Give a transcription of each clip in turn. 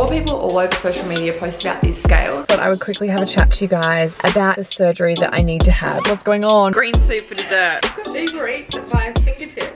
people all over social media post about these scales. But I would quickly have a chat to you guys about the surgery that I need to have. What's going on? Green soup for dessert. I've got Uber Eats at my fingertips.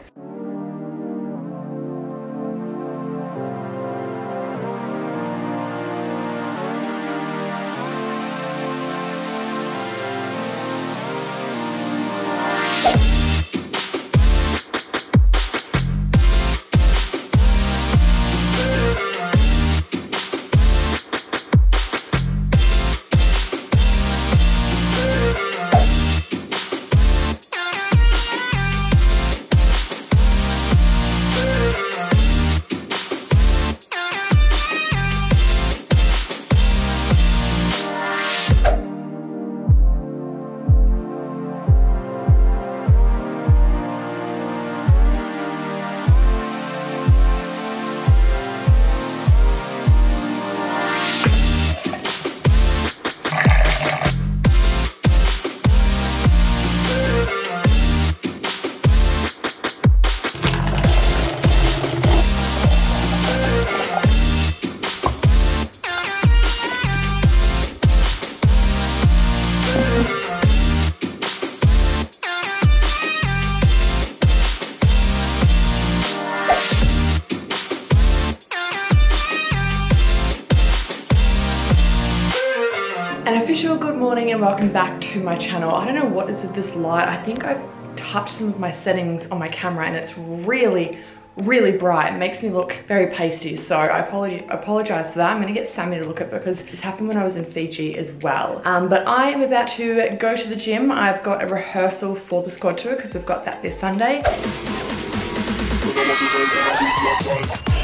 An official good morning and welcome back to my channel. I don't know what is with this light. I think I've touched some of my settings on my camera and it's really bright. It makes me look very pasty, so I apologize for that. I'm gonna get Sammy to look at it because this happened when I was in Fiji as well. But I am about to go to the gym. I've got a rehearsal for the squad tour because we've got that this Sunday.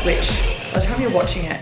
Which, by the time you're watching it,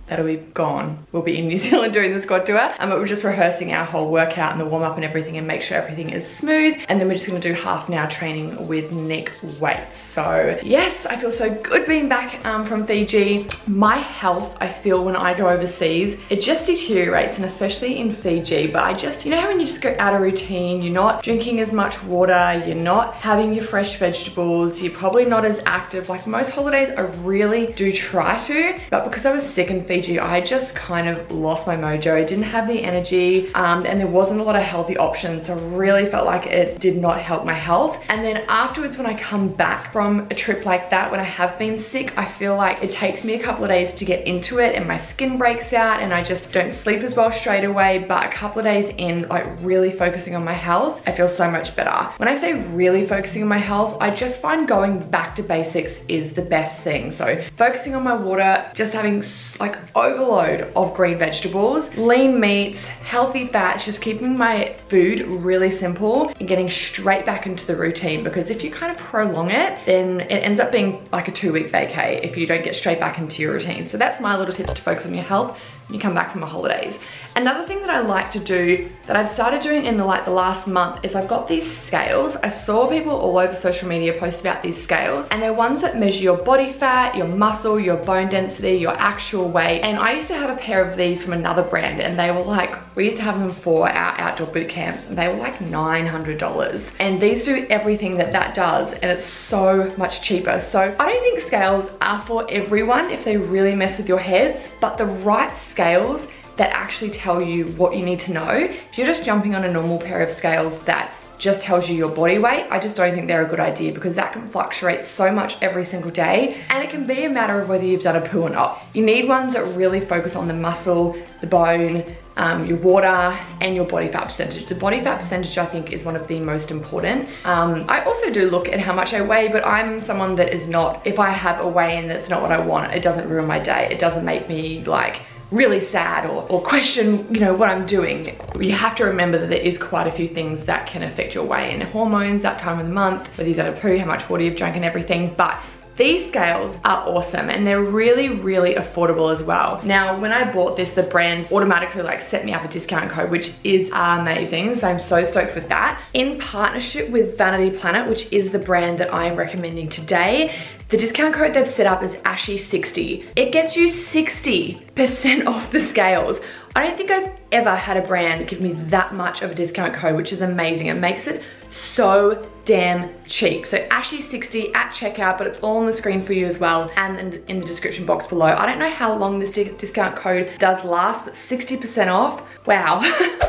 that'll be gone. We'll be in New Zealand doing the squad tour, but we're just rehearsing our whole workout and the warm up and everything and make sure everything is smooth. And then we're just gonna do half an hour training with Nick weights. So yes, I feel so good being back from Fiji. My health, I feel when I go overseas, it just deteriorates, and especially in Fiji. But I just, you know how when you just go out of routine, you're not drinking as much water, you're not having your fresh vegetables, you're probably not as active. Like most holidays, I really do try to, but because I was sick in Fiji, I just kind of lost my mojo. I didn't have the energy and there wasn't a lot of healthy options, so I really felt like it did not help my health. And then afterwards, when I come back from a trip like that, when I have been sick, I feel like it takes me a couple of days to get into it and my skin breaks out and I just don't sleep as well straight away. But a couple of days in, like really focusing on my health, I feel so much better. When I say really focusing on my health, I just find going back to basics is the best thing. So focusing on my water, just having like overload of green vegetables, lean meats, healthy fats, just keeping my food really simple and getting straight back into the routine, because if you kind of prolong it, then it ends up being like a 2-week vacay if you don't get straight back into your routine. So that's my little tip to focus on your health when you come back from the holidays. Another thing that I like to do that I've started doing in the last month is I've got these scales. I saw people all over social media post about these scales, and they're ones that measure your body fat, your muscle, your bone density, your actual weight. And I used to have a pair of these from another brand, and they were like, we used to have them for our outdoor boot camps, and they were like $900. And these do everything that does, and it's so much cheaper. So I don't think scales are for everyone if they really mess with your heads, but the right scales that actually tell you what you need to know. If you're just jumping on a normal pair of scales that just tells you your body weight, I just don't think they're a good idea, because that can fluctuate so much every single day, and it can be a matter of whether you've done a poo or not. You need ones that really focus on the muscle, the bone, your water, and your body fat percentage. The body fat percentage, I think, is one of the most important. I also do look at how much I weigh, but I'm someone that is not, if I have a weigh-in that's not what I want, it doesn't ruin my day. It doesn't make me like really sad or question, you know, what I'm doing. You have to remember that there is quite a few things that can affect your weigh-in. Hormones, that time of the month, whether you've done a poo, how much water you've drank and everything. But these scales are awesome, and they're really affordable as well. Now, when I bought this, the brand automatically like set me up a discount code, which is amazing. So I'm so stoked with that. In partnership with Vanity Planet, which is the brand that I am recommending today, The discount code they've set up is Ashy60. It gets you 60% off the scales. I don't think I've ever had a brand give me that much of a discount code, which is amazing. It makes it so damn cheap. So Ashy60 at checkout, but it's all on the screen for you as well and in the description box below. I don't know how long this discount code does last, but 60% off, wow.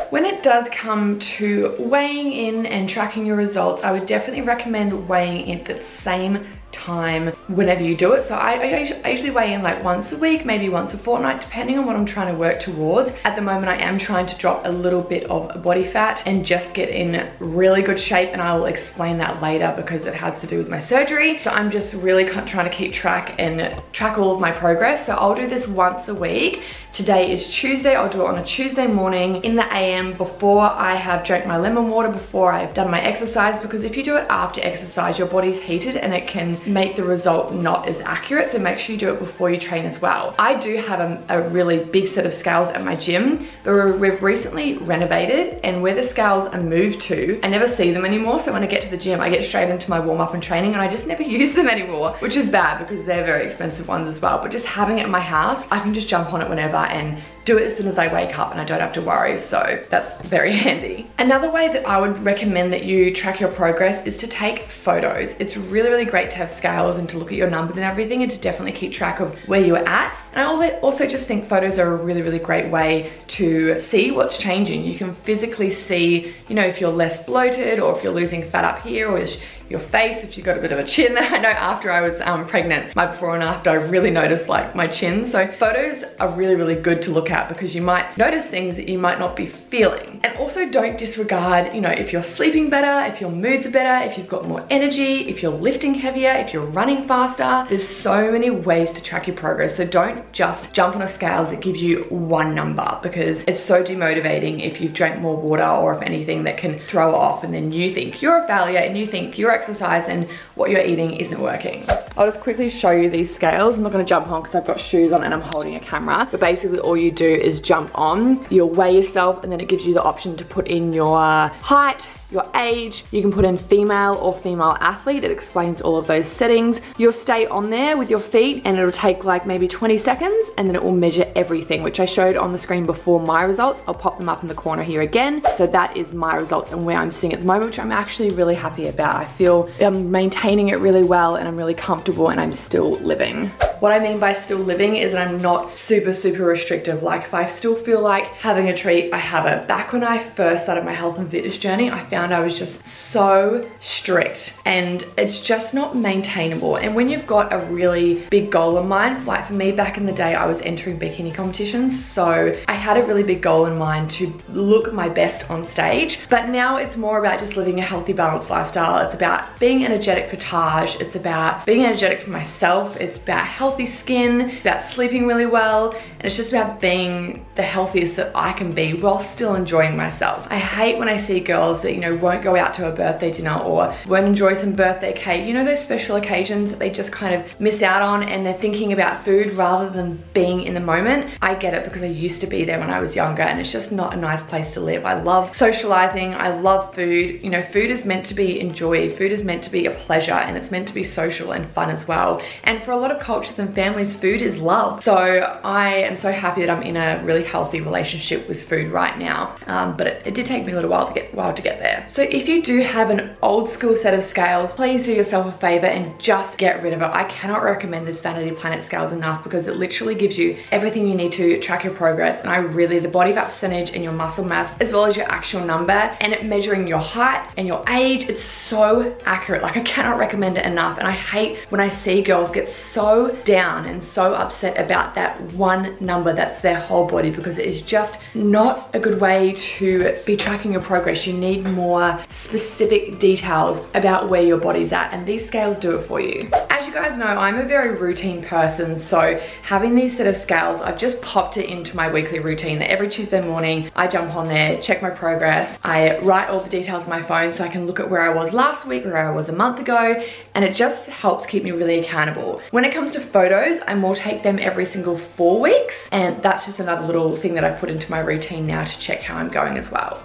When it does come to weighing in and tracking your results, I would definitely recommend weighing in at the same time whenever you do it. So I usually weigh in like once a week, maybe once a fortnight, depending on what I'm trying to work towards. At the moment, I am trying to drop a little bit of body fat and just get in really good shape, and I will explain that later because it has to do with my surgery. So I'm just really trying to keep track and track all of my progress. So I'll do this once a week. Today is Tuesday. I'll do it on a Tuesday morning in the AM before I have drank my lemon water, before I've done my exercise, because if you do it after exercise, your body's heated and it can make the result not as accurate. So make sure you do it before you train as well. I do have a really big set of scales at my gym, but we've recently renovated, and where the scales are moved to, I never see them anymore. So when I get to the gym, I get straight into my warm up and training, and I just never use them anymore, which is bad because they're very expensive ones as well. But just having it in my house, I can just jump on it whenever and do it as soon as I wake up, and I don't have to worry. So that's very handy. Another way that I would recommend that you track your progress is to take photos. It's really, really great to have scales and to look at your numbers and everything, and to definitely keep track of where you're at. And I also just think photos are a really, really great way to see what's changing. You can physically see, you know, if you're less bloated, or if you're losing fat up here, or your face, if you've got a bit of a chin there. I know after I was pregnant, my before and after, I really noticed like my chin. So photos are really, really good to look at because you might notice things that you might not be feeling. And also don't disregard, you know, if you're sleeping better, if your moods are better, if you've got more energy, if you're lifting heavier, if you're running faster. There's so many ways to track your progress. So don't just jump on a scales that gives you one number, because it's so demotivating if you've drank more water, or if anything that can throw it off, and then you think you're a failure and you think your exercise and what you're eating isn't working. I'll just quickly show you these scales. I'm not gonna jump on because I've got shoes on and I'm holding a camera, but basically all you do is jump on, you'll weigh yourself, and then it gives you the option to put in your height, your age. You can put in female or female athlete. It explains all of those settings. You'll stay on there with your feet, and it'll take like maybe 20 seconds, and then it will measure everything, which I showed on the screen before my results. I'll pop them up in the corner here again. So that is my results and where I'm sitting at the moment, which I'm actually really happy about. I feel I'm maintaining it really well, and I'm really comfortable, and I'm still living. What I mean by still living is that I'm not super, super restrictive. Like if I still feel like having a treat, I have it. Back when I first started my health and fitness journey, I found I was just so strict, and it's just not maintainable. And when you've got a really big goal in mind, like for me back in the day, I was entering bikini competitions. So I had a really big goal in mind to look my best on stage. But now it's more about just living a healthy, balanced lifestyle. It's about being energetic for Taj. It's about being energetic for myself. It's about healthy skin, about sleeping really well. And it's just about being the healthiest that I can be while still enjoying myself. I hate when I see girls that, you know, won't go out to a birthday dinner or won't enjoy some birthday cake. You know, those special occasions that they just kind of miss out on, and they're thinking about food rather than being in the moment. I get it because I used to be there when I was younger, and it's just not a nice place to live. I love socializing. I love food. You know, food is meant to be enjoyed. Food is meant to be a pleasure, and it's meant to be social and fun as well. And for a lot of cultures and families, food is love. So I am so happy that I'm in a really healthy relationship with food right now. But it did take me a little while to get there. So if you do have an old school set of scales, please do yourself a favor and just get rid of it. I cannot recommend this Vanity Planet scales enough, because it literally gives you everything you need to track your progress. And the body fat percentage and your muscle mass, as well as your actual number, and it measuring your height and your age, it's so accurate. Like I cannot recommend it enough. And I hate when I see girls get so down and so upset about that one number that's their whole body, because it is just not a good way to be tracking your progress. You need more specific details about where your body's at, and these scales do it for you. As you guys know, I'm a very routine person, so having these set of scales, I've just popped it into my weekly routine that every Tuesday morning I jump on there, check my progress, I write all the details on my phone so I can look at where I was last week, where I was a month ago, and it just helps keep me really accountable. When it comes to photos, I more take them every single 4 weeks, and that's just another little thing that I put into my routine now to check how I'm going as well.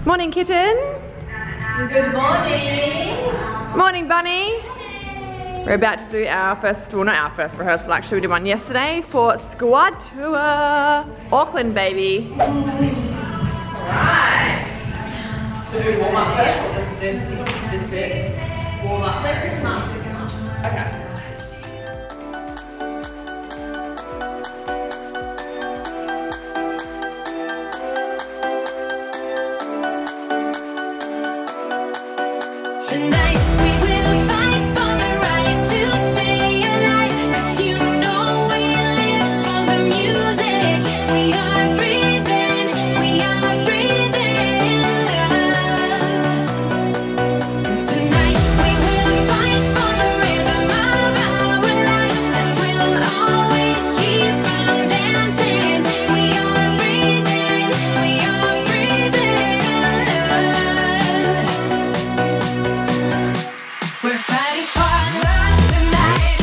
Morning, kitten. Good morning. Morning, bunny. We're about to do our first, well not our first rehearsal actually, we did one yesterday for Squad Tour. Auckland, baby. Right. So do warm up first, or this bit? Warm up. Let's do mask. Okay. Tonight we will fight for the right to stay alive, 'cause you know we live for the music. We are breathing love. And tonight we will fight for the rhythm of our life, and we'll always keep on dancing. We are breathing love. We're fighting for love tonight.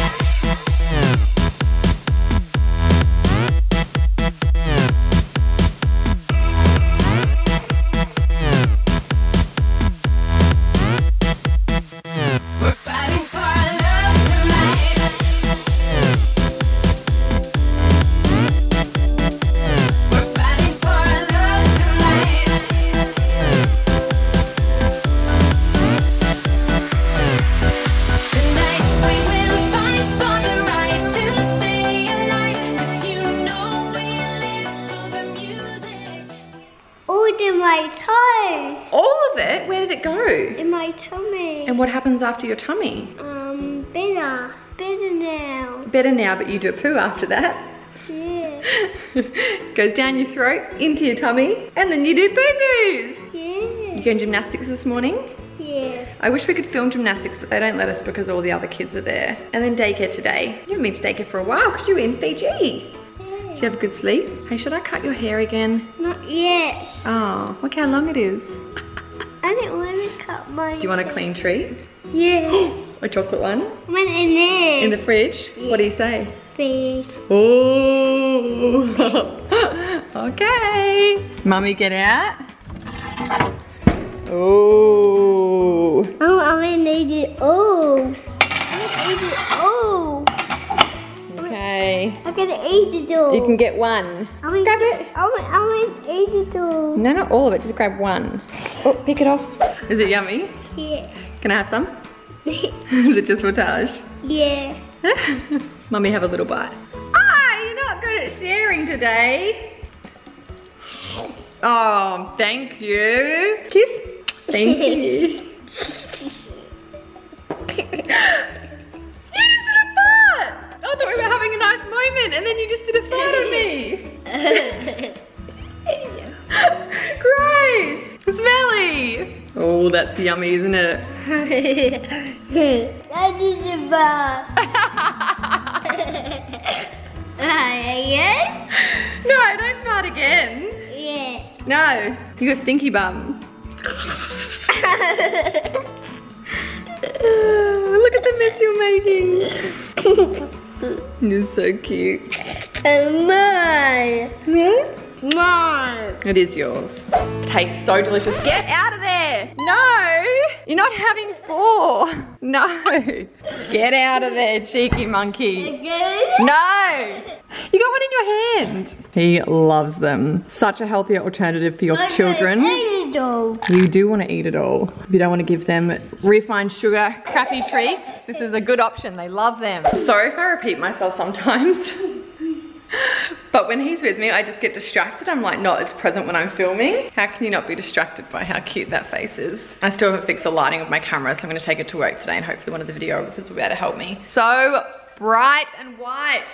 We're fighting for love tonight. We're fighting for love tonight. Tonight we will fight for the right to stay alive, 'cause you know we live for the music. All in my toe. All of it? Where did it go? In my tummy. And what happens after your tummy? Better. Better now. Better now, but you do a poo after that. Yeah. Goes down your throat, into your tummy, and then you do poo-poos. Yeah. You going gymnastics this morning? Yeah. I wish we could film gymnastics, but they don't let us because all the other kids are there. And then daycare today. You haven't been to daycare for a while because you were in Fiji. Did you have a good sleep? Hey, should I cut your hair again? Not yet. Oh, look how long it is. I don't want to cut my. Do you want a clean treat? Yeah. A chocolate one? I went in there. In the fridge? What do you say? Please. Oh. Okay. Mummy, get out. Oh. Oh, I'm gonna eat it all. I'm gonna eat it all. Okay. I'm gonna eat it all. You can get one. I'm Grab it. I'm gonna eat it all. No, not all of it. Just grab one. Oh, pick it off. Is it yummy? Yeah. Can I have some? Is it just for Taj? Yeah. Mummy, have a little bite. Ah, you're not good at sharing today. Oh, thank you. Kiss. Thank you. You just did a fart. I thought we were having a nice moment and then you just did a fart at me. Gross. Smelly. Oh, that's yummy, isn't it? That is a bar. Again? No, don't fart again. Yeah. No, you got stinky bum. Look at the mess you're making. You're so cute. Mine. Yeah? Mine. It is yours. It tastes so delicious. Get out of there. No, you're not having 4. No. Get out of there, cheeky monkey. Again? No. You got one in your hand. He loves them. Such a healthier alternative for your children. You do want to eat it all. If you don't want to give them refined sugar, crappy treats, this is a good option. They love them. Sorry if I repeat myself sometimes. But when he's with me, I just get distracted. I'm like not as present when I'm filming. How can you not be distracted by how cute that face is? I still haven't fixed the lighting of my camera, so I'm gonna take it to work today and hopefully one of the videographers will be able to help me. So bright and white.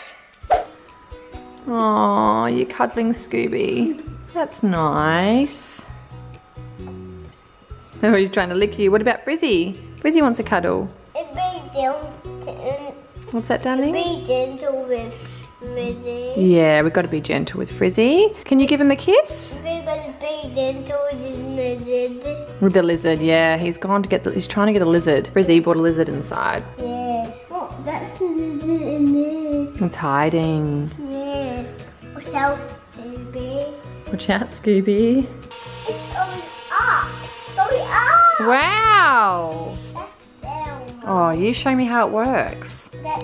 Oh, you're cuddling Scooby. That's nice. Oh, he's trying to lick you. What about Frizzy? Frizzy wants a cuddle. What's that, darling? Be gentle with Frizzy. Yeah, we've got to be gentle with Frizzy. Can you give him a kiss? We're gonna be gentle with Lizard. With the lizard, yeah. He's gone to get the, he's trying to get a lizard. Frizzy brought a lizard inside. Yeah. Oh, that's a lizard in there. It's hiding. Yeah. Watch out, Scooby. Watch out, Scooby. It's going up. Going up. Wow. That's down. Oh, you show me how it works. That's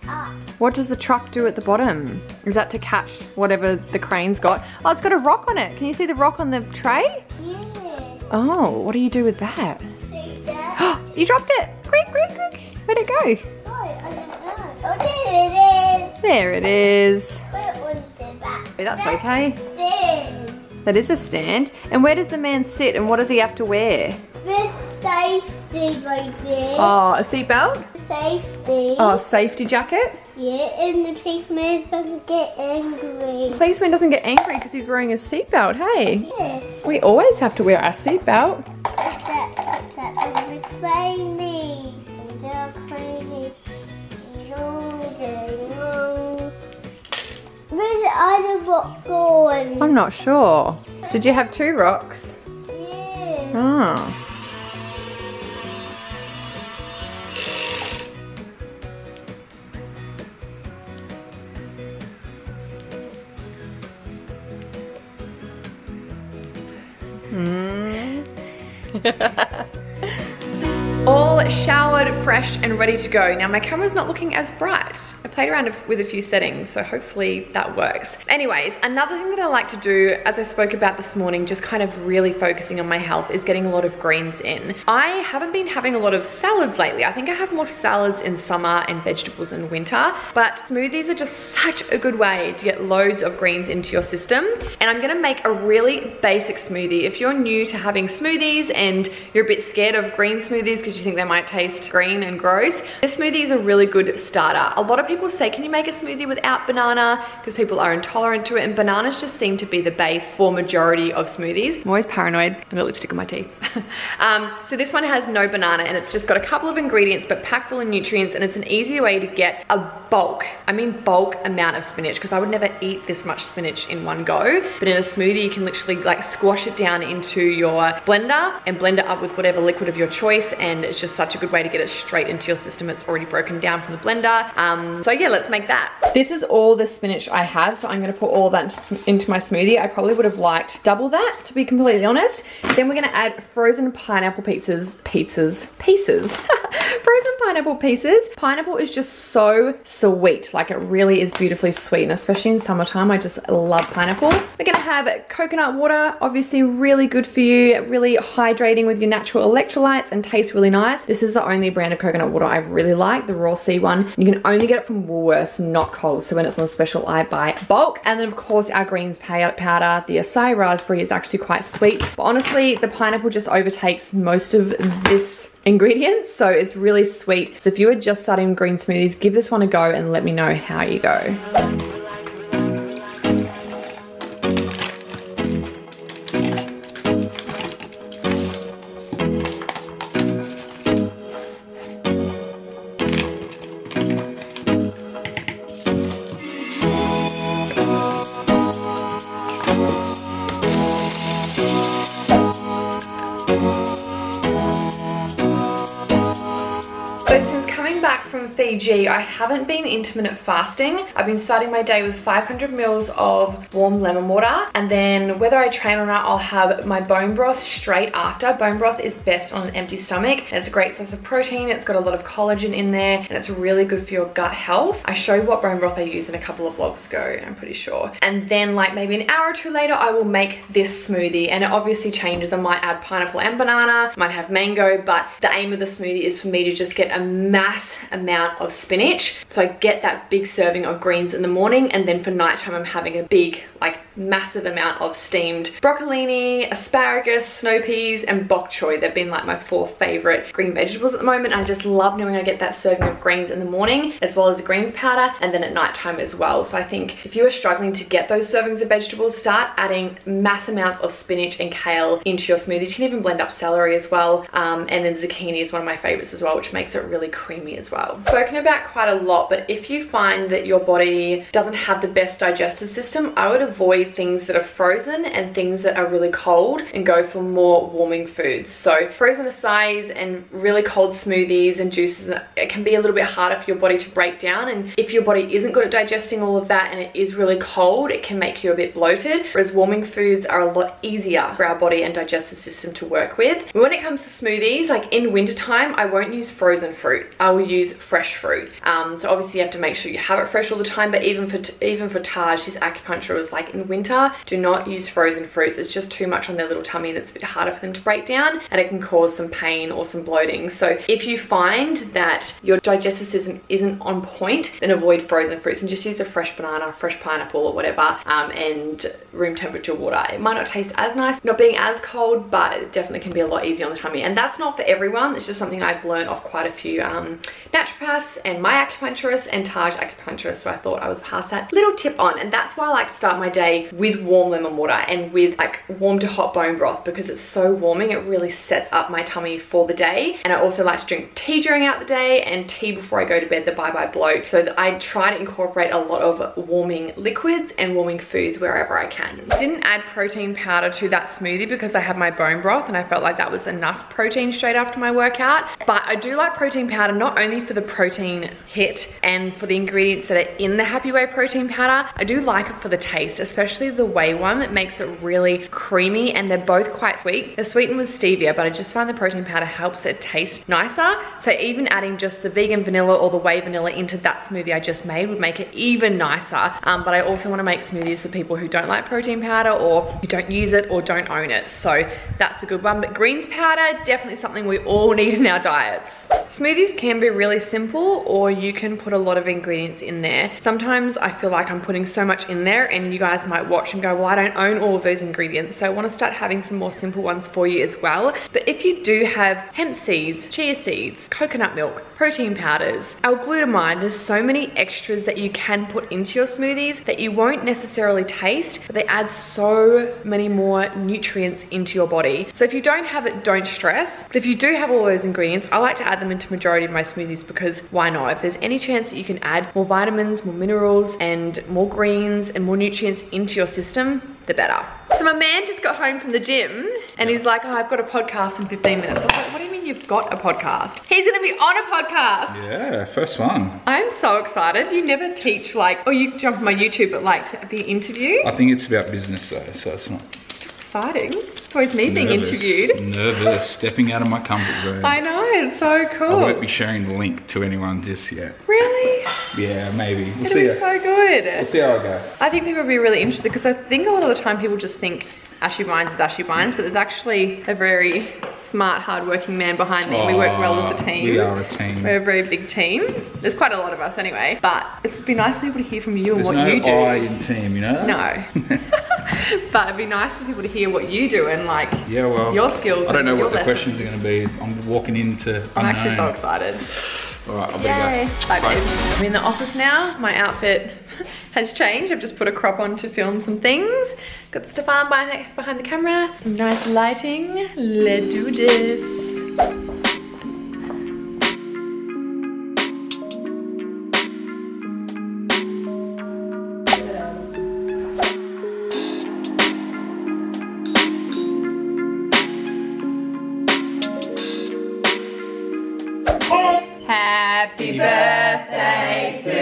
up. What does the truck do at the bottom? Is that to catch whatever the crane's got? Oh, it's got a rock on it. Can you see the rock on the tray? Yeah. Oh, what do you do with that? See that? You dropped it. Quick, quick, quick. Where'd it go? Oh, I don't know. Oh, there it is. There it is. Where was the back? Oh, that's okay. This. That is a stand. And where does the man sit and what does he have to wear? This safety right there. Oh, a seatbelt? Safety. Oh, safety jacket? Yeah, and the policeman doesn't get angry. Policeman doesn't get angry because he's wearing a seatbelt, hey? Yeah. We always have to wear our seatbelt. What's that? And the training. And the training. Where's the other rock going? I'm not sure. Did you have 2 rocks? Yeah. Oh. All showered, fresh and ready to go. Now my camera's not looking as bright. I played around with a few settings, so hopefully that works. Anyways, another thing that I like to do, as I spoke about this morning, just kind of really focusing on my health, is getting a lot of greens in. I haven't been having a lot of salads lately. I think I have more salads in summer and vegetables in winter, but smoothies are just such a good way to get loads of greens into your system. And I'm gonna make a really basic smoothie. If you're new to having smoothies and you're a bit scared of green smoothies because you think they might taste green and gross, this smoothie is a really good starter. A lot of people say, can you make a smoothie without banana? Because people are intolerant to it, and bananas just seem to be the base for majority of smoothies. I'm always paranoid. I've got lipstick on my teeth. So this one has no banana, and it's just got a couple of ingredients but packed full of nutrients, and it's an easy way to get a bulk amount of spinach, because I would never eat this much spinach in one go. But in a smoothie, you can literally like squash it down into your blender and blend it up with whatever liquid of your choice, and it's just such a good way to get it straight into your system. It's already broken down from the blender. So yeah, let's make that. This is all the spinach I have, so I'm gonna put all that into my smoothie. I probably would have liked double that, to be completely honest. Then we're gonna add frozen pineapple pieces. Frozen pineapple pieces. Pineapple is just so sweet. Like, it really is beautifully sweet, and especially in summertime, I just love pineapple. We're gonna have coconut water, obviously really good for you, really hydrating with your natural electrolytes and tastes really nice. This is the only brand of coconut water I really like, the Raw Sea one. You can only get it from Woolworths, not Coles, so when it's on special, I buy bulk. And then of course our greens powder, the acai raspberry is actually quite sweet, but honestly the pineapple just overtakes most of this ingredients, so it's really sweet. So if you are just starting green smoothies, give this one a go and let me know how you go. From Fiji, I haven't been intermittent fasting. I've been starting my day with 500 mils of warm lemon water, and then whether I train or not, I'll have my bone broth straight after. Bone broth is best on an empty stomach, and it's a great source of protein. It's got a lot of collagen in there, and it's really good for your gut health. I showed what bone broth I use in a couple of vlogs ago, I'm pretty sure. And then like maybe an hour or two later, I will make this smoothie, and it obviously changes. I might add pineapple and banana, might have mango, but the aim of the smoothie is for me to just get a mass amount of spinach, so I get that big serving of greens in the morning, and then for nighttime I'm having a big, like, massive amount of steamed broccolini, asparagus, snow peas and bok choy. They've been like my 4 favorite green vegetables at the moment. I just love knowing I get that serving of greens in the morning as well as the greens powder, and then at nighttime as well. So I think if you are struggling to get those servings of vegetables, start adding mass amounts of spinach and kale into your smoothies. You can even blend up celery as well, and then zucchini is one of my favorites as well, which makes it really creamy as well. spoken about quite a lot, but if you find that your body doesn't have the best digestive system, I would avoid things that are frozen and things that are really cold and go for more warming foods. So frozen acai and really cold smoothies and juices, it can be a little bit harder for your body to break down, and if your body isn't good at digesting all of that and it is really cold, it can make you a bit bloated, whereas warming foods are a lot easier for our body and digestive system to work with. When it comes to smoothies, like in wintertime, I won't use frozen fruit. I will use fresh fruit. So obviously you have to make sure you have it fresh all the time, but even for Taj, his acupuncturist was like, in winter, do not use frozen fruits. It's just too much on their little tummy and it's a bit harder for them to break down, and it can cause some pain or some bloating. So if you find that your digestive system isn't on point, then avoid frozen fruits and just use a fresh banana, fresh pineapple or whatever, and room temperature water. It might not taste as nice, not being as cold, but it definitely can be a lot easier on the tummy. And that's not for everyone. It's just something I've learned off quite a few naturopaths and my acupuncturist and Taj acupuncturist. So I thought I would pass that little tip on. And that's why I like to start my day with warm lemon water and with like warm to hot bone broth, because it's so warming. It really sets up my tummy for the day. And I also like to drink tea during out the day and tea before I go to bed, the Bye Bye Bloat. So I try to incorporate a lot of warming liquids and warming foods wherever I can. I didn't add protein powder to that smoothie because I had my bone broth and I felt like that was enough protein straight after my workout. But I do like protein powder, not only for the protein hit and for the ingredients that are in the Happy Whey protein powder, I do like it for the taste, especially the whey one. It makes it really creamy and they're both quite sweet. They're sweetened with stevia, but I just find the protein powder helps it taste nicer. So even adding just the vegan vanilla or the whey vanilla into that smoothie I just made would make it even nicer. But I also want to make smoothies for people who don't like protein powder or who don't use it or don't own it. So that's a good one. But greens powder, definitely something we all need in our diets. Smoothies can be really simple, or you can put a lot of ingredients in there. Sometimes I feel like I'm putting so much in there and you guys might watch and go, well, I don't own all of those ingredients. So I want to start having some more simple ones for you as well. But if you do have hemp seeds, chia seeds, coconut milk, protein powders, L-glutamine, there's so many extras that you can put into your smoothies that you won't necessarily taste, but they add so many more nutrients into your body. So if you don't have it, don't stress. But if you do have all those ingredients, I like to add them into majority of my smoothies, because why not? If there's any chance that you can add more vitamins, more minerals, and more greens and more nutrients into your system, the better. So my man just got home from the gym and he's like, oh, I've got a podcast in 15 minutes. I was like, what do you mean you've got a podcast? He's gonna be on a podcast. Yeah, first one. I'm so excited. You never teach like, or you jump on my YouTube, but like to be interviewed. I think it's about business though, so it's not. Exciting. It's always me being interviewed. Nervous, stepping out of my comfort zone. I know, it's so cool. I won't be sharing the link to anyone just yet. Really? Yeah, maybe. We'll It'll see. be so good. We'll see how I go. I think people will be really interested, because I think a lot of the time people just think Ashley Bynes is Ashley Bynes, but there's actually a very smart, hard-working man behind me. We work well as a team. We are a team. We're a very big team. There's quite a lot of us anyway, but it'd be nice for people to hear from you and There's what you do. no I in team, you know? No. But it'd be nice for people to hear what you do and like Yeah, well, your skills. I don't know and what your the lessons. questions are going to be. I'm walking into unknown. I'm actually so excited. All right, I'll be Yay. back. Bye, babe. I'm in the office now. My outfit has changed. I've just put a crop on to film some things. Got Stefan behind the camera. Some nice lighting. Let's do this. Happy birthday to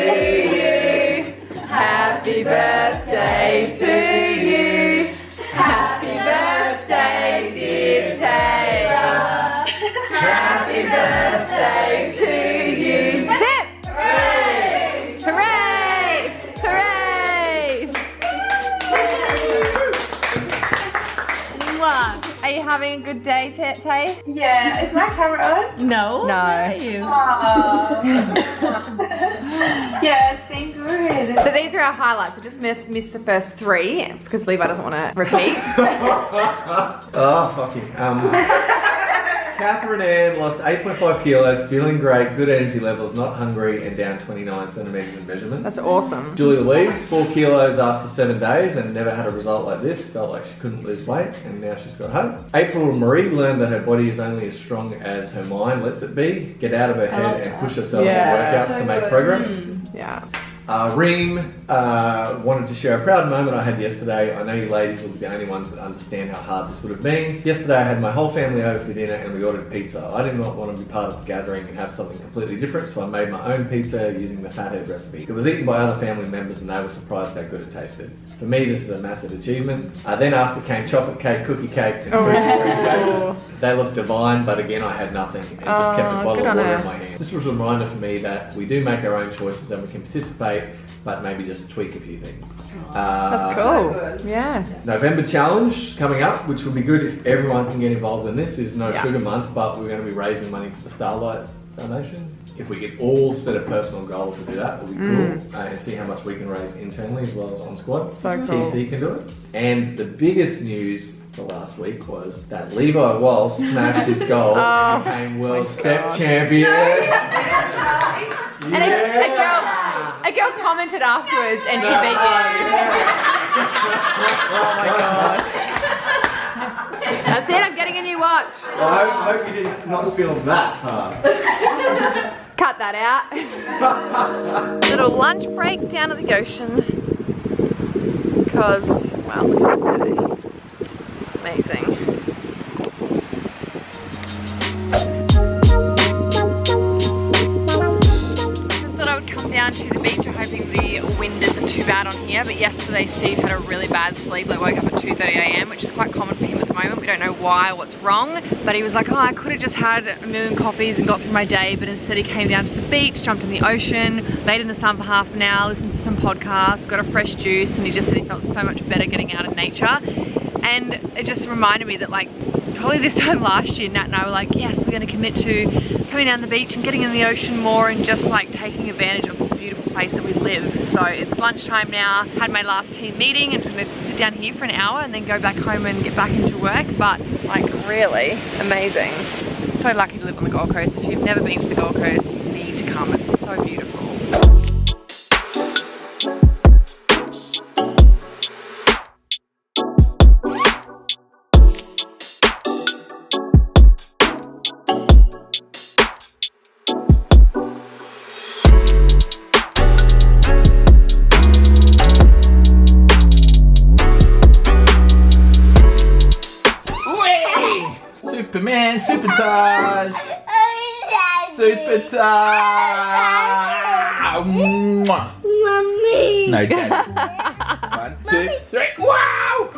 you. Happy birthday to you. Happy birthday, dear Taylor. Happy birthday to you. Zip! Hooray! Hooray! Hooray! Are you having a good day, Tay? Yeah, is my camera on? No. No. Yeah, it's been good. So these are our highlights. I just missed the first three because Levi doesn't want to repeat. Oh, fuck you. Catherine Ann lost 8.5 kilos, feeling great, good energy levels, not hungry, and down 29 centimetres in measurement. That's awesome. Julie Louise, 4 kilos after 7 days and never had a result like this. Felt like she couldn't lose weight and now she's got hope. April Marie learned that her body is only as strong as her mind lets it be. Get out of her head and push herself in workouts to make progress. Yeah. Reem wanted to share a proud moment I had yesterday. I know you ladies will be the only ones that understand how hard this would have been. Yesterday I had my whole family over for dinner and we ordered pizza. I did not want to be part of the gathering and have something completely different, so I made my own pizza using the Fathead recipe. It was eaten by other family members and they were surprised how good it tasted. For me, this is a massive achievement. Then after came chocolate cake, cookie cake, and fruit cake. They looked divine, but again I had nothing and just kept a bottle of water in my hand. This was a reminder for me that we do make our own choices and we can participate, but maybe just tweak a few things. That's cool. Yeah. November challenge coming up, which would be good if everyone can get involved in this. Is No Sugar Month, but we're going to be raising money for the Starlight Foundation. If we could all set a personal goal to do that, it would be cool. And see how much we can raise internally as well as on squad. So cool. TC can do it. And the biggest news for last week was that Levi Walsh smashed his goal and became world step champion. And a girl commented afterwards and she beat you. Oh my god. That's it, I'm getting a new watch. I hope you did not feel that hard. Cut that out. Little lunch break down at the ocean. Because, well, look at this day. Amazing. Down to the beach. I'm hoping the wind isn't too bad on here, but yesterday Steve had a really bad sleep, like woke up at 2:30 AM, which is quite common for him at the moment. We don't know why or what's wrong, but he was like, oh, I could have just had a million coffees and got through my day, but instead he came down to the beach, jumped in the ocean, laid in the sun for half an hour, listened to some podcasts, got a fresh juice, and he just said he felt so much better getting out in nature. And it just reminded me that, like, probably this time last year, Nat and I were like, yes, we're going to commit to coming down the beach and getting in the ocean more and just like taking advantage of this beautiful place that we live. So it's lunchtime now, had my last team meeting and just going to sit down here for an hour and then go back home and get back into work. But like, really amazing. So lucky to live on the Gold Coast. If you've never been to the Gold Coast, you need to come. It's so beautiful. Superman, Supertage! Supertage! Mommy. No, Daddy. 1, 2, 3, wow!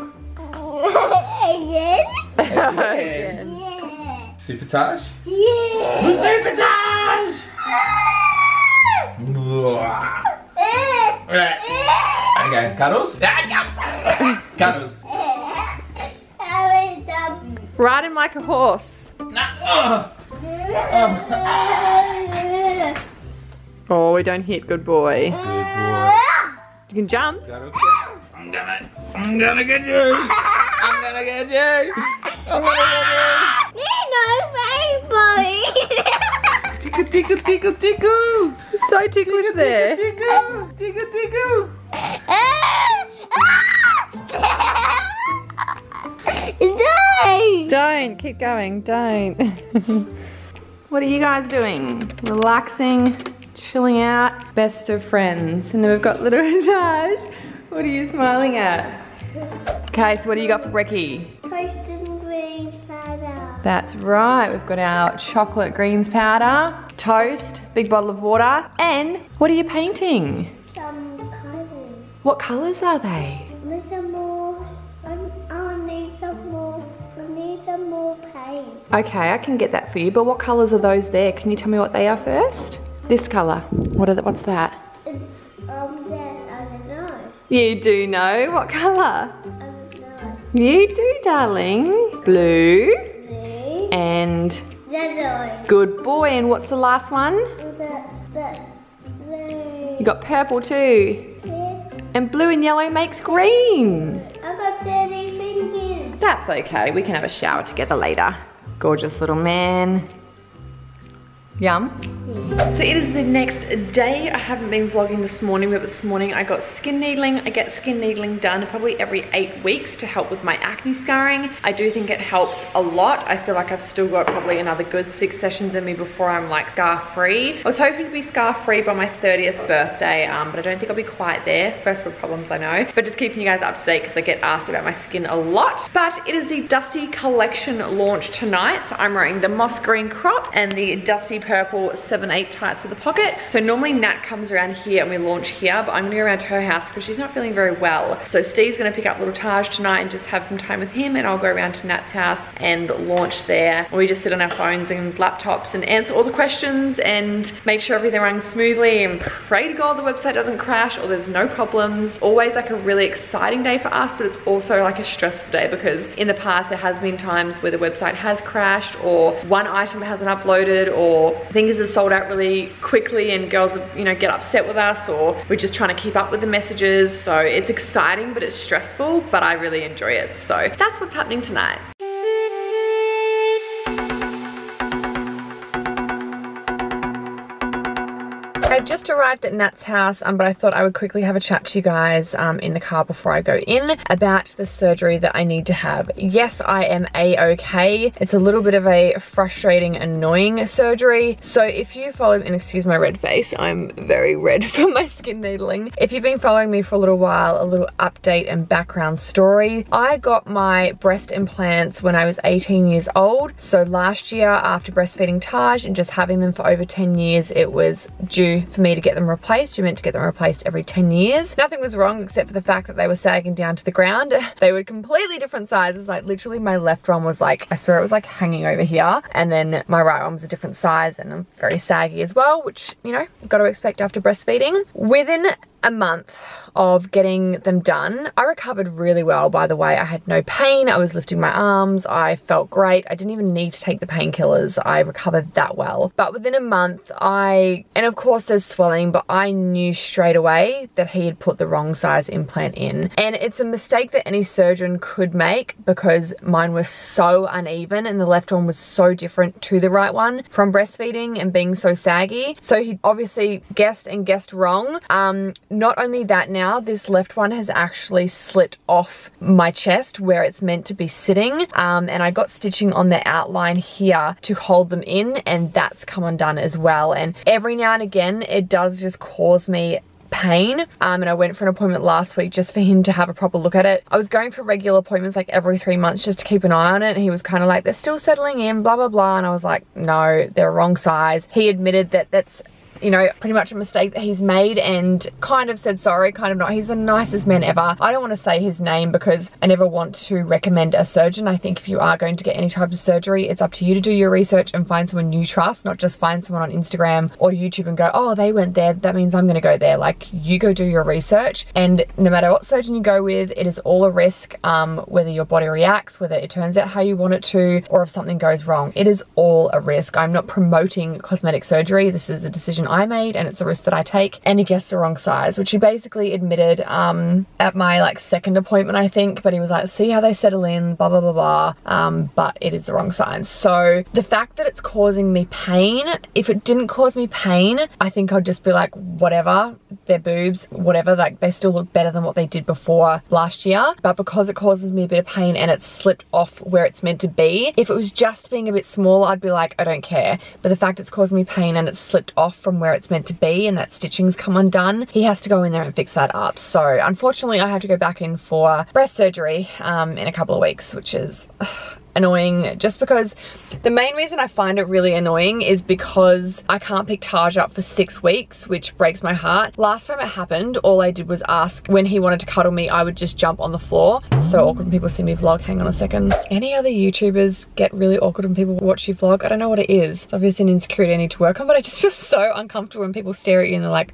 Again? Again. Yeah. Supertage? Yeah. Supertage! Okay, Cuddles? Cuddles. Ride him like a horse. Oh, we don't hit, good boy. Good boy. You can jump. I'm gonna get you. I'm gonna get you. I'm gonna get you. Tickle, tickle, tickle, tickle. It's so ticklish there. Tickle, tickle, tickle. Don't, keep going, don't. What are you guys doing? Relaxing, chilling out, best of friends. And then we've got little Taj. What are you smiling at? Okay, so what do you got for brekkie? Toast and green powder. That's right, we've got our chocolate greens powder, toast, big bottle of water, and what are you painting? Some colours. What colours are they? There's some more. I need some more. I need some more paint. Okay, I can get that for you, but what colours are those there? Can you tell me what they are first? This colour, what's that? That I don't know. You do know, what colour? I don't know. You do, darling. Blue, Blue. and Yellow. good boy, and what's the last one? That's blue. You got purple too. Yeah. And blue and yellow makes green. I got dirty fingers. That's okay, we can have a shower together later. Gorgeous little man. Yum. So it is the next day. I haven't been vlogging this morning, but this morning I got skin needling. I get skin needling done probably every 8 weeks to help with my acne scarring. I do think it helps a lot. I feel like I've still got probably another good 6 sessions in me before I'm like scar free. I was hoping to be scar free by my 30th birthday, but I don't think I'll be quite there. First world problems, I know. But just keeping you guys up to date because I get asked about my skin a lot. But it is the Dusty collection launch tonight. So I'm wearing the moss green crop and the Dusty purple 7/8 tights with a pocket. So normally Nat comes around here and we launch here, but I'm gonna go around to her house because she's not feeling very well. So Steve's gonna pick up little Taj tonight and just have some time with him, and I'll go around to Nat's house and launch there. We just sit on our phones and laptops and answer all the questions and make sure everything runs smoothly and pray to God the website doesn't crash or there's no problems. Always like a really exciting day for us, but it's also like a stressful day because in the past there has been times where the website has crashed or one item hasn't uploaded or things are sold out really quickly and girls, you know, get upset with us, or we're just trying to keep up with the messages. So it's exciting, but it's stressful, but I really enjoy it. So that's what's happening tonight. I've just arrived at Nat's house, but I thought I would quickly have a chat to you guys in the car before I go in about the surgery that I need to have. Yes, I am a-okay. It's a little bit of a frustrating, annoying surgery. So if you follow, and excuse my red face, I'm very red from my skin needling. If you've been following me for a little while, a little update and background story. I got my breast implants when I was 18 years old. So last year after breastfeeding Taj and just having them for over 10 years, it was due for me to get them replaced. You're meant to get them replaced every 10 years. Nothing was wrong except for the fact that they were sagging down to the ground. They were completely different sizes. Like literally my left one was like, I swear it was like hanging over here. And then my right one was a different size and very saggy as well, which, you know, got to expect after breastfeeding. Within a month of getting them done, I recovered really well, by the way. I had no pain. I was lifting my arms. I felt great. I didn't even need to take the painkillers. I recovered that well. But within a month, and of course there's swelling, but I knew straight away that he had put the wrong size implant in. And it's a mistake that any surgeon could make because mine was so uneven and the left one was so different to the right one from breastfeeding and being so saggy. So he obviously guessed wrong. Not only that, now this left one has actually slipped off my chest where it's meant to be sitting, and I got stitching on the outline here to hold them in, and that's come undone as well. And every now and again it does just cause me pain, and I went for an appointment last week just for him to have a proper look at it. I was going for regular appointments like every 3 months just to keep an eye on it, and he was kind of like, they're still settling in, blah blah blah, and I was like, no, they're wrong size. He admitted that that's, you know, pretty much a mistake that he's made and kind of said sorry, kind of not. He's the nicest man ever. I don't want to say his name because I never want to recommend a surgeon. I think if you are going to get any type of surgery, it's up to you to do your research and find someone you trust, not just find someone on Instagram or YouTube and go, oh, they went there, that means I'm going to go there. Like, you go do your research, and no matter what surgeon you go with, it is all a risk, whether your body reacts, whether it turns out how you want it to, or if something goes wrong. It is all a risk. I'm not promoting cosmetic surgery. This is a decision I made and it's a risk that I take. And he guessed the wrong size, which he basically admitted at my like second appointment, I think, but he was like, see how they settle in, blah blah blah blah, but it is the wrong size. So the fact that it's causing me pain, if it didn't cause me pain, I think I'd just be like, whatever, their boobs, whatever, like they still look better than what they did before last year. But because it causes me a bit of pain and it's slipped off where it's meant to be, if it was just being a bit small, I'd be like, I don't care. But the fact it's caused me pain and it's slipped off from where it's meant to be and that stitching's come undone, he has to go in there and fix that up. So unfortunately I have to go back in for breast surgery in a couple of weeks, which is annoying, just because the main reason I find it really annoying is because I can't pick Taj up for 6 weeks, which breaks my heart. Last time it happened, all I did was ask when he wanted to cuddle me, I would just jump on the floor. So awkward when people see me vlog. Hang on a second. Any other YouTubers get really awkward when people watch you vlog? I don't know what it is. It's obviously an insecurity I need to work on, but I just feel so uncomfortable when people stare at you and they're like,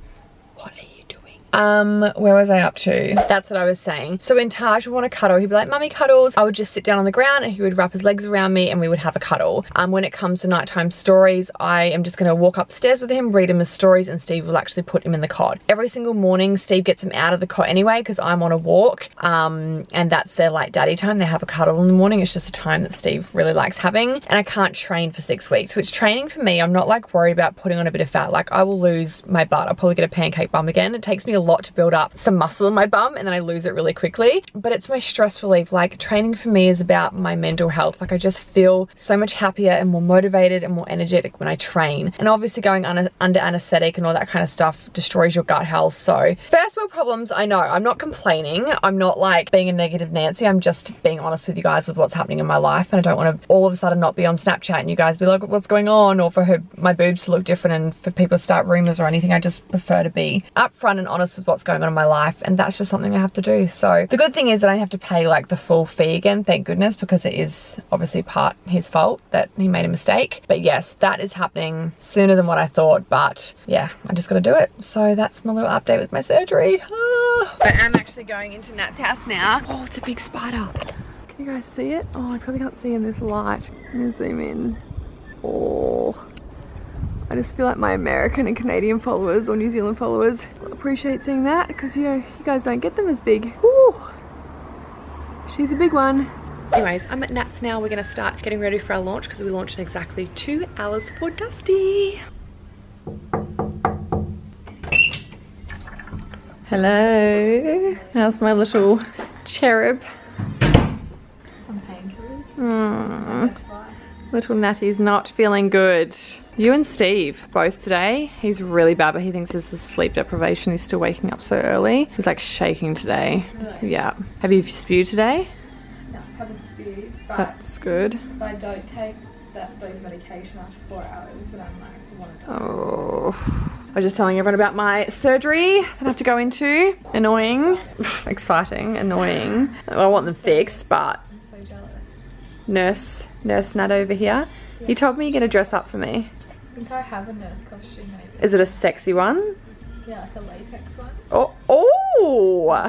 what are you doing? Where was I up to? That's what I was saying. So when Taj would want to cuddle, he'd be like, "Mummy cuddles." I would just sit down on the ground and he would wrap his legs around me and we would have a cuddle. When it comes to nighttime stories, I am just going to walk upstairs with him, read him his stories, and Steve will actually put him in the cot. Every single morning, Steve gets him out of the cot anyway because I'm on a walk, and that's their like daddy time. They have a cuddle in the morning. It's just a time that Steve really likes having, and I can't train for 6 weeks, which training for me, I'm not like worried about putting on a bit of fat. Like I will lose my butt. I'll probably get a pancake bum again. It takes me a lot to build up some muscle in my bum and then I lose it really quickly, but it's my stress relief. Like training for me is about my mental health. Like I just feel so much happier and more motivated and more energetic when I train, and obviously going under anesthetic and all that kind of stuff destroys your gut health. So first world problems, I know. I'm not complaining. I'm not like being a negative Nancy. I'm just being honest with you guys with what's happening in my life, and I don't want to all of a sudden not be on Snapchat and you guys be like, what's going on, or for my boobs to look different and for people to start rumors or anything. I just prefer to be upfront and honest with what's going on in my life, and that's just something I have to do. So the good thing is that I don't have to pay like the full fee again, thank goodness, because it is obviously part his fault that he made a mistake. But yes, that is happening sooner than what I thought, but yeah, I just gotta do it. So that's my little update with my surgery. I am actually going into Nat's house now. Oh, it's a big spider. Can you guys see it? Oh, I probably can't see in this light. Let me zoom in. Oh, I just feel like my American and Canadian followers or New Zealand followers appreciate seeing that, because you know, you guys don't get them as big. Ooh, she's a big one. Anyways, I'm at Nat's now. We're gonna start getting ready for our launch because we launch in exactly 2 hours for Dusty. Hello, how's my little cherub? Some painkillers. Little Natty's not feeling good. You and Steve both today. He's really bad, but he thinks this is sleep deprivation. He's still waking up so early. He's like shaking today. Really? Yeah. Have you spewed today? No, I haven't spewed, but That's good. if I don't take those medication after 4 hours, then I'm like, I want to die. Oh. I was just telling everyone about my surgery that I have to go into. Annoying. Exciting. Annoying. I want them fixed, but I'm so jealous. Nurse Nat over here. Yeah. You told me you're gonna dress up for me. I think I have a nurse costume maybe. Is it a sexy one? Yeah, like a latex one. Oh!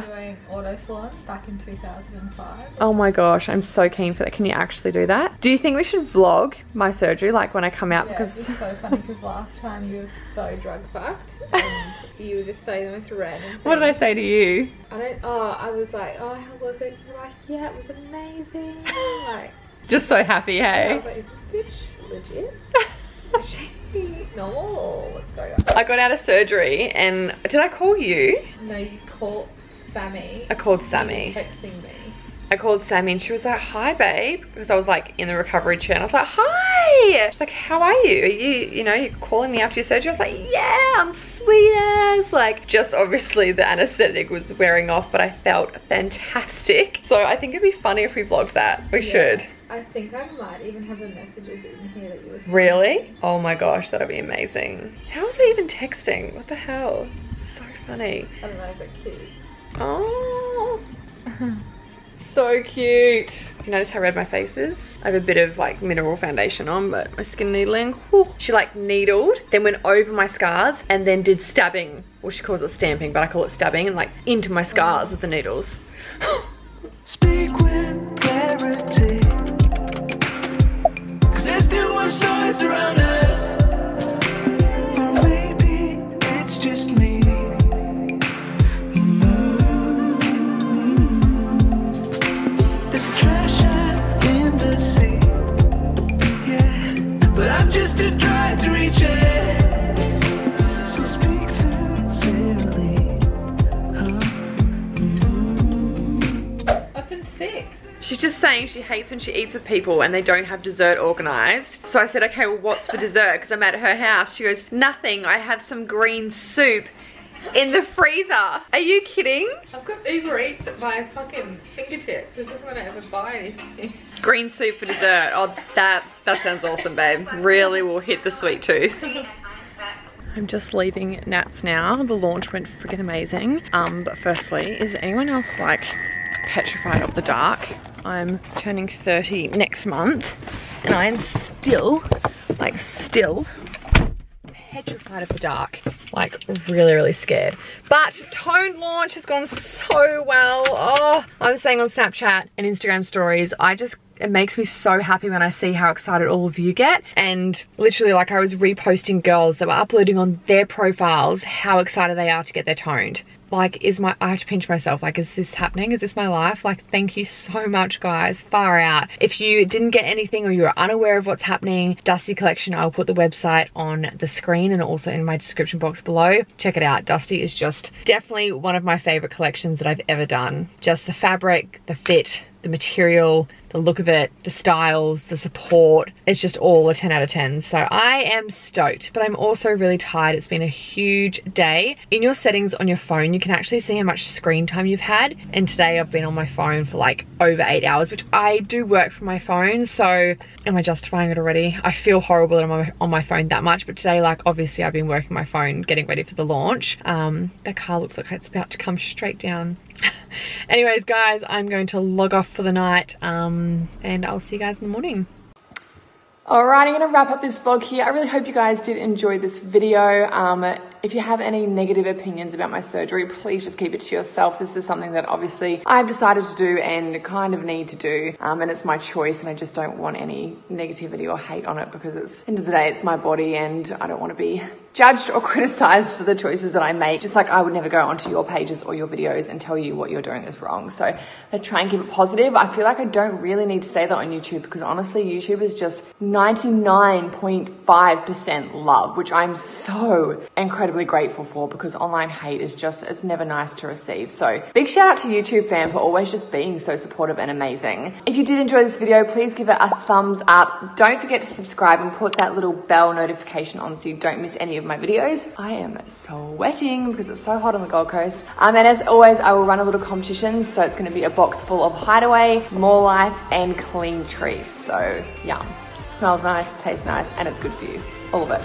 Doing auto salon back in 2005. Oh my gosh, I'm so keen for that. Can you actually do that? Do you think we should vlog my surgery, like when I come out? Yeah, Because it's so funny because last time you were so drug fucked and you would just say the most random things. what did I say to you? I was like, oh, how was it? You're like, yeah, it was amazing. Like, Just so happy, I hey? was like, is this bitch legit? Is she normal? What's going on? I got out of surgery and did I call you? No, you called Sammy. I called You Sammy. were texting me. I called Sammy and she was like, hi babe, because I was like in the recovery chair and I was like, hi. She's like, how are you? Are you're calling me after your surgery? I was like, yeah, I'm sweet as. Like, just obviously the anesthetic was wearing off, but I felt fantastic. So I think it'd be funny if we vlogged that. We should. I think I might even have the messages in here that you were sending. Really? Oh my gosh, that'd be amazing. How was I even texting? What the hell? So funny. I don't know, but cute. Oh. So cute. You notice how red my face is? I have a bit of like mineral foundation on, but my skin needling, whew. She like needled, then went over my scars and then did stabbing. Well, she calls it stamping, but I call it stabbing, and like into my scars with the needles. Speak with clarity, 'cause there's too much noise around us. Or maybe it's just me. There's treasure in the sea, yeah, but I'm just too dry to reach it. So speak sincerely. I've been sick. She's just saying she hates when she eats with people and they don't have dessert organized. So I said, okay, well, what's for dessert? Because I'm at her house. She goes, nothing. I have some green soup in the freezer. Are you kidding? I've got Uber Eats at my fucking fingertips. This is when I ever buy anything. Green soup for dessert. Oh, that sounds awesome, babe. Really will hit the sweet tooth. I'm just leaving Nat's now. The launch went freaking amazing. But firstly, is anyone else like petrified of the dark? I'm turning 30 next month and I'm still petrified of the dark. Like really, really scared. But toned launch has gone so well. Oh, I was saying on Snapchat and Instagram stories, it makes me so happy when I see how excited all of you get. And literally, like, I was reposting girls that were uploading on their profiles how excited they are to get their toned. Like, I have to pinch myself, like, is this happening? Is this my life? Like, thank you so much, guys. Far out. If you didn't get anything or you are unaware of what's happening, Dusty Collection, I'll put the website on the screen and also in my description box below. Check it out. Dusty is just definitely one of my favorite collections that I've ever done. Just the fabric, the fit, the material, the look of it, the styles, the support, it's just all a 10 out of 10. So I am stoked, but I'm also really tired. It's been a huge day. In your settings on your phone, you can actually see how much screen time you've had. And today I've been on my phone for like over 8 hours, which I do work from my phone. So am I justifying it already? I feel horrible that I'm on my phone that much, but today, like, obviously I've been working my phone, getting ready for the launch. That car looks like it's about to come straight down. Anyways, guys, I'm going to log off for the night, and I'll see you guys in the morning. Alright, I'm going to wrap up this vlog here. I really hope you guys did enjoy this video. If you have any negative opinions about my surgery, please just keep it to yourself. This is something that obviously I've decided to do and kind of need to do, and it's my choice, and I just don't want any negativity or hate on it, because at the end of the day, it's my body and I don't want to be judged or criticized for the choices that I make, just like I would never go onto your pages or your videos and tell you what you're doing is wrong. So I try and keep it positive. I feel like I don't really need to say that on YouTube, because honestly, YouTube is just 99.5% love, which I'm so incredibly grateful for, because online hate is just, it's never nice to receive. So big shout out to YouTube fam for always just being so supportive and amazing. If you did enjoy this video, please give it a thumbs up. Don't forget to subscribe and put that little bell notification on so you don't miss any of my videos. I am sweating because it's so hot on the Gold Coast. And as always, I will run a little competition. So it's going to be a box full of Hideaway, More Life, and clean treats. So yum. Smells nice, tastes nice, and it's good for you. All of it.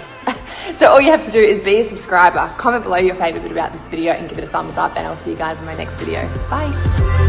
So all you have to do is be a subscriber, comment below your favorite bit about this video, and give it a thumbs up, and I'll see you guys in my next video. Bye.